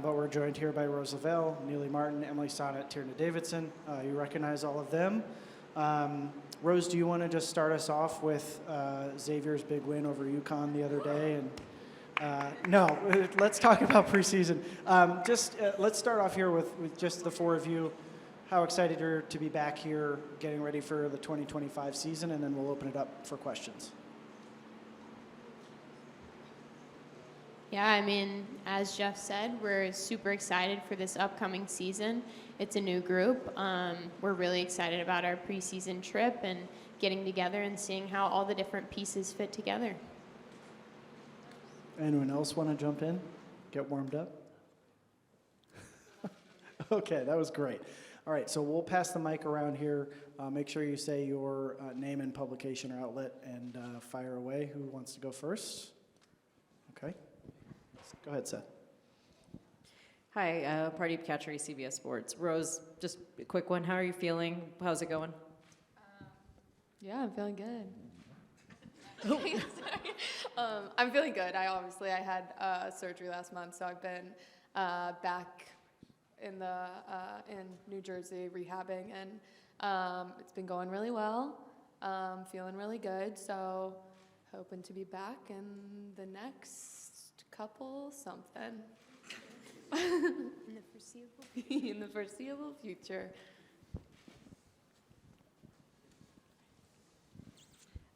But we're joined here by Rose Lavelle, Nealy Martin, Emily Sonnett, Tierna Davidson. You recognize all of them. Rose, do you want to just start us off with Xavier's big win over UConn the other day? And no, let's talk about preseason. Let's start off here with just the four of you. How excited you're to be back here getting ready for the 2025 season, and then we'll open it up for questions. Yeah, I mean, as Jeff said, we're super excited for this upcoming season. It's a new group. We're really excited about our preseason trip and getting together and seeing how all the different pieces fit together. Anyone else want to jump in? Get warmed up? Okay, that was great. All right, so we'll pass the mic around here. Make sure you say your name and publication or outlet and fire away. Who wants to go first? Okay. Go ahead, Seth. Hi, Pardeep Katchery, CBS Sports. Rose, just a quick one. How are you feeling? How's it going? Yeah, I'm feeling good. I'm feeling good. I had surgery last month, so I've been back in New Jersey rehabbing, and it's been going really well. Feeling really good, so hoping to be back in the next couple something. In the foreseeable future.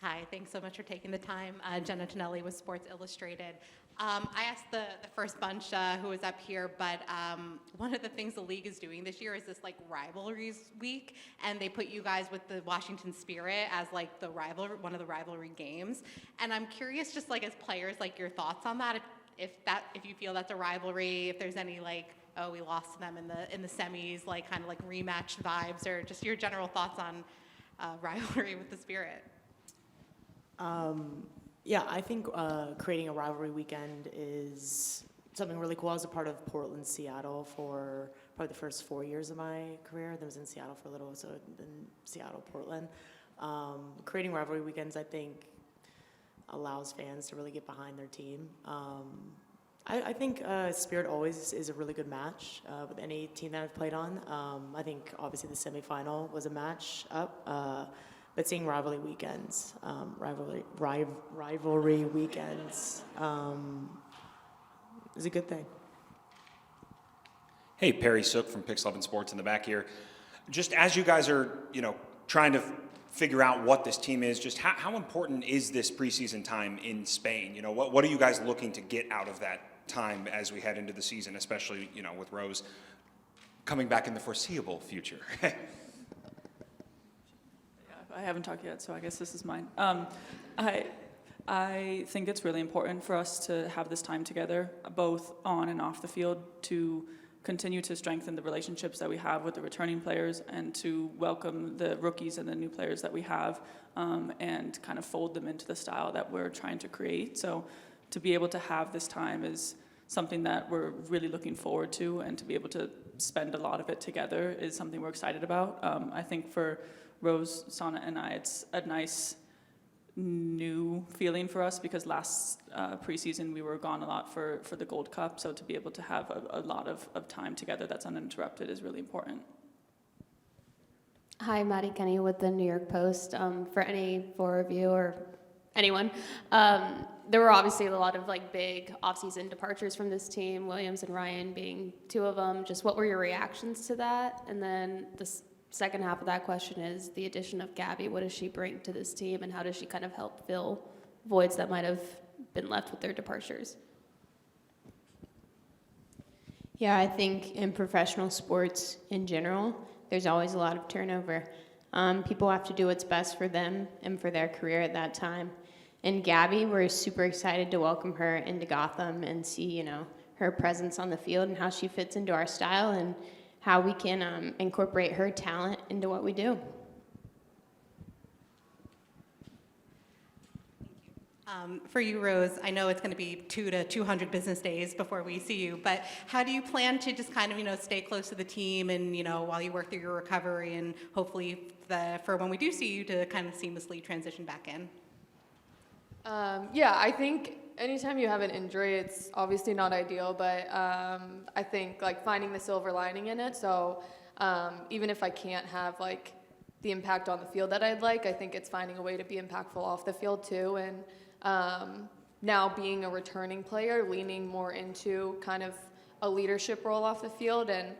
Hi, thanks so much for taking the time. Jenna Tonelli with Sports Illustrated. I asked the first bunch who was up here, but one of the things the league is doing this year is this like rivalries week, and they put you guys with the Washington Spirit as like the one of the rivalry games. And I'm curious, just like as players, like your thoughts on that. If you feel that's a rivalry, if there's any like, oh, we lost to them in the semis, like kind of like rematch vibes, or just your general thoughts on rivalry with the Spirit. Yeah, I think creating a rivalry weekend is something really cool. I was a part of Portland, Seattle for probably the first 4 years of my career. I was in Seattle for a little, so then Seattle, Portland. Creating rivalry weekends, I think, allows fans to really get behind their team. I think Spirit always is a really good match with any team that I've played on. I think obviously the semifinal was a match up. But seeing rivalry weekends, rivalry weekends is a good thing. Hey, Perry Sook from Pix 11 Sports in the back here. Just as you guys are, trying to figure out what this team is, just how important is this preseason time in Spain? What are you guys looking to get out of that time as we head into the season, especially, with Rose coming back in the foreseeable future? I haven't talked yet, so I guess this is mine. I think it's really important for us to have this time together, both on and off the field, to continue to strengthen the relationships that we have with the returning players and to welcome the rookies and the new players that we have and kind of fold them into the style that we're trying to create. So to be able to have this time is something that we're really looking forward to, and to be able to spend a lot of it together is something we're excited about. I think for Rose, Sonnett, and I, it's a nice new feeling for us because last preseason we were gone a lot for the Gold Cup, so to be able to have a lot of time together that's uninterrupted is really important. Hi, Maddie Kenny with the New York Post. For any four of you or anyone, there were obviously a lot of like big off-season departures from this team, Williams and Ryan being two of them. Just what were your reactions to that? And then this second half of that question is the addition of Gabby. What does she bring to this team, and how does she kind of help fill voids that might have been left with their departures? Yeah, I think in professional sports in general, there's always a lot of turnover. People have to do what's best for them and for their career at that time. And Gabby, we're super excited to welcome her into Gotham and see, her presence on the field and how she fits into our style and how we can incorporate her talent into what we do. For you, Rose, I know it's going to be 200 to 200 business days before we see you, but how do you plan to just kind of, stay close to the team and, while you work through your recovery and hopefully for when we do see you to kind of seamlessly transition back in? Yeah, I think anytime you have an injury, it's obviously not ideal, but I think like finding the silver lining in it. So even if I can't have like the impact on the field that I'd like, I think it's finding a way to be impactful off the field too. And now being a returning player, leaning more into kind of a leadership role off the field, and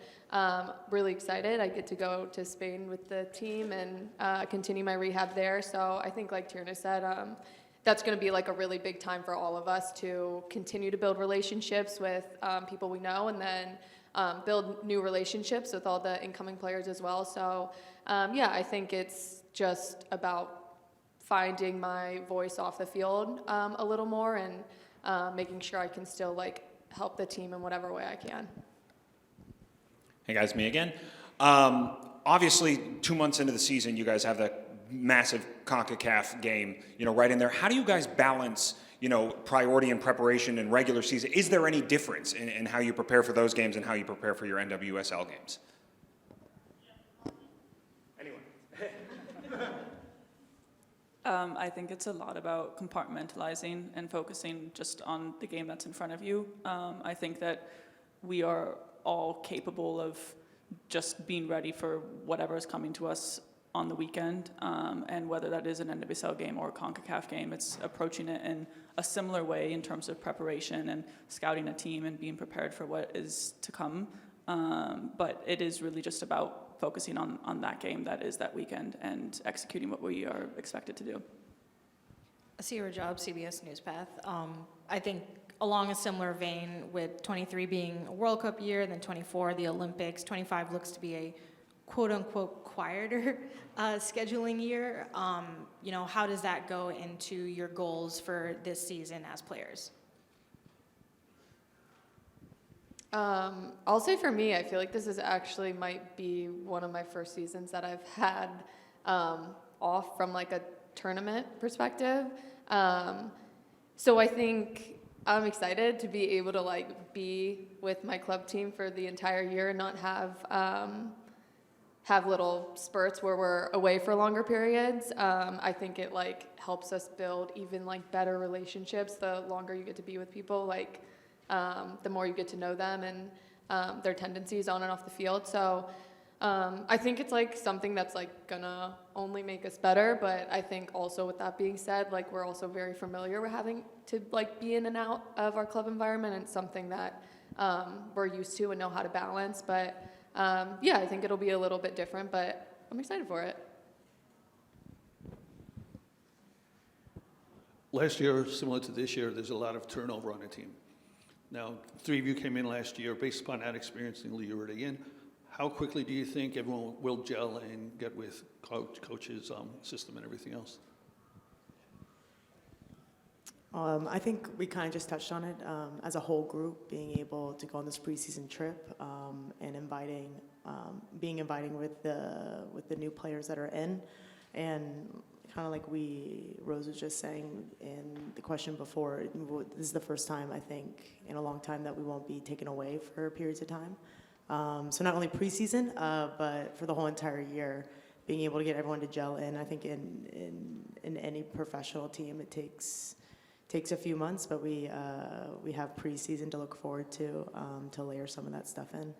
really excited. I get to go to Spain with the team and continue my rehab there. So I think, like Tierna said, that's going to be like a really big time for all of us to continue to build relationships with people we know, and then build new relationships with all the incoming players as well. So yeah, I think it's just about finding my voice off the field a little more, and making sure I can still like help the team in whatever way I can. Hey guys, me again. Obviously, 2 months into the season, you guys have that massive CONCACAF game, right in there. How do you guys balance, priority and preparation in regular season? Is there any difference in how you prepare for those games and how you prepare for your NWSL games? Anyone? I think it's a lot about compartmentalizing and focusing just on the game that's in front of you. I think that we are all capable of just being ready for whatever is coming to us on the weekend, and whether that is an NWSL game or a CONCACAF game, it's approaching it in a similar way in terms of preparation and scouting a team and being prepared for what is to come. But it is really just about focusing on that game that is that weekend and executing what we are expected to do. I see your job, CBS Newspath. I think along a similar vein, with 23 being a World Cup year, then 24, the Olympics, 25 looks to be a quote-unquote quieter scheduling year. How does that go into your goals for this season as players? I'll say for me, I feel like this is actually might be one of my first seasons that I've had off from like a tournament perspective. So I think I'm excited to be able to like be with my club team for the entire year and not have little spurts where we're away for longer periods. I think it like helps us build even like better relationships the longer you get to be with people, like the more you get to know them and their tendencies on and off the field. So I think it's like something that's like gonna only make us better, but I think also with that being said, like we're also very familiar with having to like be in and out of our club environment, and it's something that we're used to and know how to balance. But yeah, I think it'll be a little bit different, but I'm excited for it. Last year, similar to this year, there's a lot of turnover on the team. Now, 3 of you came in last year. Based upon that experience in the league you're already in, how quickly do you think everyone will gel and get with coach's system and everything else? I think we kind of just touched on it as a whole group, being able to go on this preseason trip and being inviting with the new players that are in, and kind of like Rose was just saying in the question before, this is the first time I think in a long time that we won't be taken away for periods of time. So not only preseason, but for the whole entire year, being able to get everyone to gel in. I think in any professional team, it takes a few months, but we have preseason to look forward to layer some of that stuff in.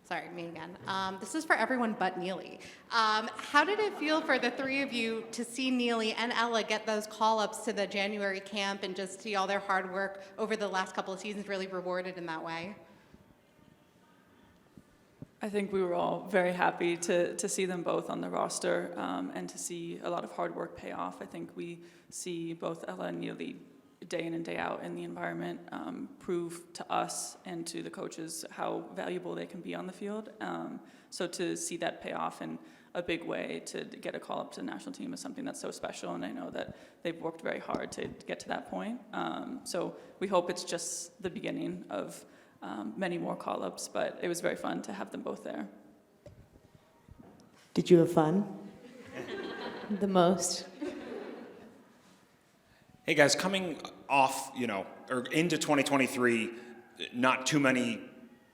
Sorry, me again. This is for everyone but Nealy. How did it feel for the three of you to see Nealy and Ella get those call-ups to the January camp and just see all their hard work over the last couple of seasons really rewarded in that way? I think we were all very happy to see them both on the roster and to see a lot of hard work pay off. I think we see both Ella and Nealy day in and day out in the environment prove to us and to the coaches how valuable they can be on the field. So to see that pay off in a big way, to get a call up to the national team is something that's so special, and I know that they've worked very hard to get to that point. So we hope it's just the beginning of many more call-ups, but it was very fun to have them both there. Did you have fun? The most. Hey guys, coming off, or into 2023, not too many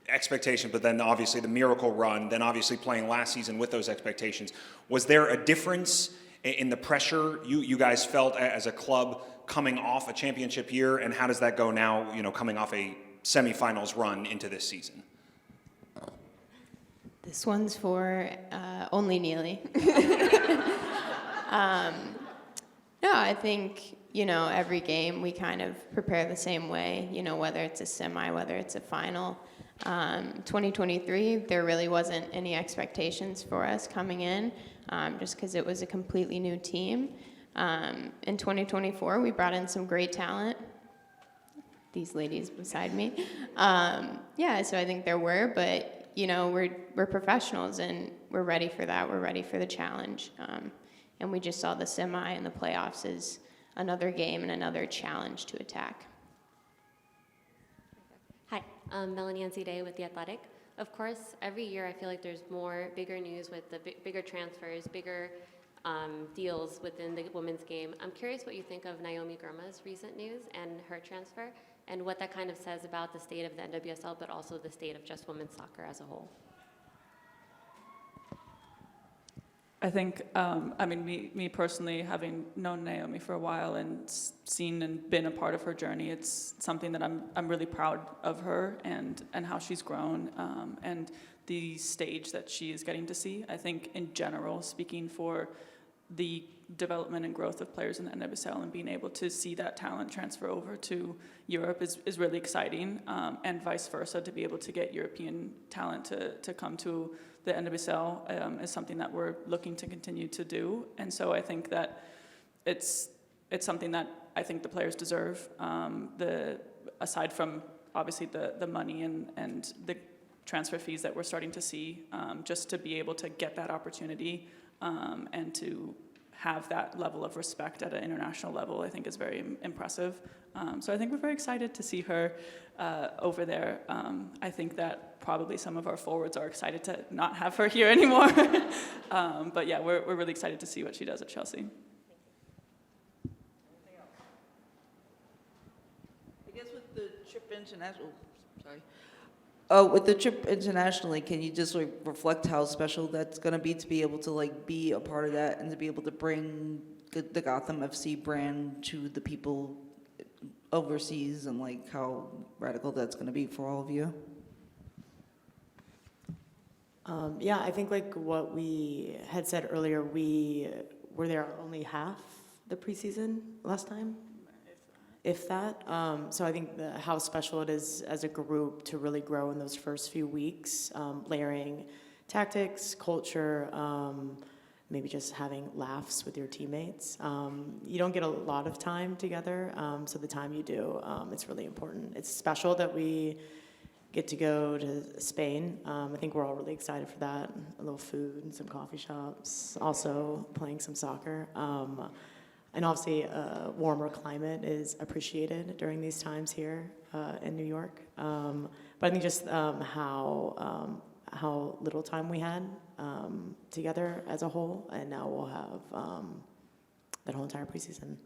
expectations, but then obviously the miracle run, then obviously playing last season with those expectations. Was there a difference in the pressure you guys felt as a club coming off a championship year, and how does that go now, coming off a semifinals run into this season? This one's for only Nealy. No, I think, every game we kind of prepare the same way, whether it's a semi, whether it's a final. 2023, there really wasn't any expectations for us coming in, just because it was a completely new team. In 2024, we brought in some great talent. These ladies beside me. So I think there were, but we're professionals and we're ready for that. We're ready for the challenge. And we just saw the semi and the playoffs as another game and another challenge to attack. Hi, Melanie Ancide with The Athletic. Of course, every year I feel like there's bigger news with the bigger transfers, bigger deals within the women's game. I'm curious what you think of Naomi Girma's recent news and her transfer, and what that kind of says about the state of the NWSL, but also the state of just women's soccer as a whole. I think, me personally, having known Naomi for a while and seen and been a part of her journey, it's something that I'm really proud of her and how she's grown and the stage that she is getting to see. I think in general, speaking for the development and growth of players in the NWSL and being able to see that talent transfer over to Europe is really exciting, and vice versa, to be able to get European talent to come to the NWSL is something that we're looking to continue to do. And so I think that it's something that I think the players deserve, aside from obviously the money and the transfer fees that we're starting to see, just to be able to get that opportunity and to have that level of respect at an international level, I think is very impressive. So I think we're very excited to see her over there. I think that probably some of our forwards are excited to not have her here anymore. But yeah, we're really excited to see what she does at Chelsea. I guess with the trip international, with the trip internationally, can you just reflect how special that's going to be able to be a part of that and to be able to bring the Gotham FC brand to the people overseas, and how radical that's going to be for all of you? I think what we had said earlier, we were there only half the preseason last time, if that. So I think how special it is as a group to really grow in those first few weeks, layering tactics, culture, maybe just having laughs with your teammates. You don't get a lot of time together, so the time you do, it's really important. It's special that we get to go to Spain. I think we're all really excited for that. A little food and some coffee shops, also playing some soccer. And obviously, a warmer climate is appreciated during these times here in New York. But I think just how little time we had together as a whole, and now we'll have that whole entire preseason